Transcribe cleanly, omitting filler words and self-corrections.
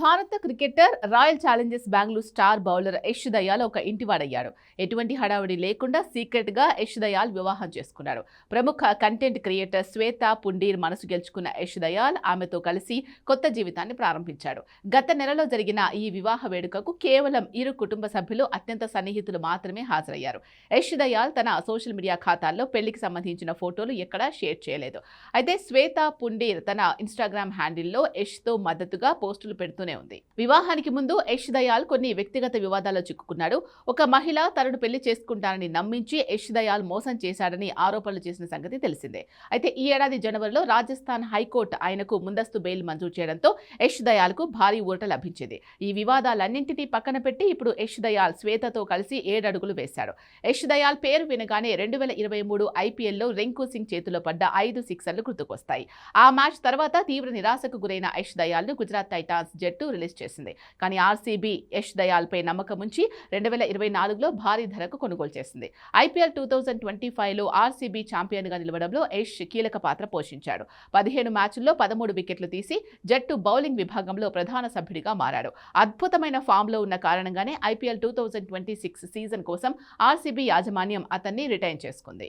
భారత cricketer royal Challengers Bengaluru star bowler Yash Dayal ఒక ఇంటివాడయ్యాడు. ఎటువంటి హడావుడి లేకుండా సీక్రెట్ గా యష్ దయాల్ వివాహం చేసుకున్నాడు. ప్రముఖ కంటెంట్ క్రియేటర్ శ్వేతా పుండీర్ మనసు గెలుచుకున్న యష్ దయాల్ ఆమెతో కలిసి కొత్త జీవితాన్ని ప్రారంభించాడు. గత నెలలో జరిగిన ఈ వివాహ వేడుకకు కేవలం ఇరు కుటుంబ సభ్యులు, అత్యంత సన్నిహితులు మాత్రమే హాజరయ్యారు. యష్ దయాల్ తన సోషల్ మీడియా ఖాతాల్లో పెళ్లికి సంబంధించిన ఫోటోలు ఎక్కడా షేర్ చేయలేదు. అయితే శ్వేతా పుండీర్ తన ఇన్స్టాగ్రామ్ హ్యాండిల్లో యష్ తో మద్దతుగా పోస్టులు పెడుతూనే ఉంది. వివాహానికి ముందు యష్ దయాల్ కొన్ని వ్యక్తిగత వివాదాల్లో చిక్కుకున్నాడు. ఒక మహిళ తనను పెళ్లి చేసుకుంటానని నమ్మించి యష్ దయాల్ మోసం చేశాడని ఆరోపణలు చేసిన సంగతి తెలిసిందే. అయితే ఈ ఏడాది జనవరిలో రాజస్థాన్ హైకోర్టు ఆయనకు ముందస్తు బెయిల్ మంజూరు చేయడంతో యష్ దయాల్ కు భారీ ఊరట లభించింది. ఈ వివాదాలన్నింటినీ పక్కన పెట్టి ఇప్పుడు యష్ దయాల్ శ్వేతతో కలిసి 7 అడుగులు వేశాడు. యష్ దయాల్ పేరు వినగానే 2023 ఐపీఎల్లో రింకు సింగ్ చేతిలో పడ్డ 5 సిక్సర్లు గుర్తుకొస్తాయి. ఆ మ్యాచ్ తర్వాత తీవ్ర నిరాశకు గురైన యష్ దయాల్ ను గుజరాత్ టైటాన్స్ జట్టు రిలీజ్ చేసింది. కానీ ఆర్సీబీ యష్ దయాల్ పై నమ్మకం ఉంచి 2024లో భారీ ధరకు కొనుగోలు చేసింది. ఐపీఎల్ 2025లో ఆర్సీబీ ఛాంపియన్ గా నిలవడంలో యష్ కీలక పాత్ర పోషించాడు. 15 మ్యాచ్ల్లో 13 వికెట్లు తీసి జట్టు బౌలింగ్ విభాగంలో ప్రధాన సభ్యుడిగా మారాడు. అద్భుతమైన ఫామ్ లో ఉన్న కారణంగానే ఐపీఎల్ 2026 సీజన్ కోసం ఆర్సీబీ యాజమాన్యం అతన్ని రిటైన్ చేసుకుంది.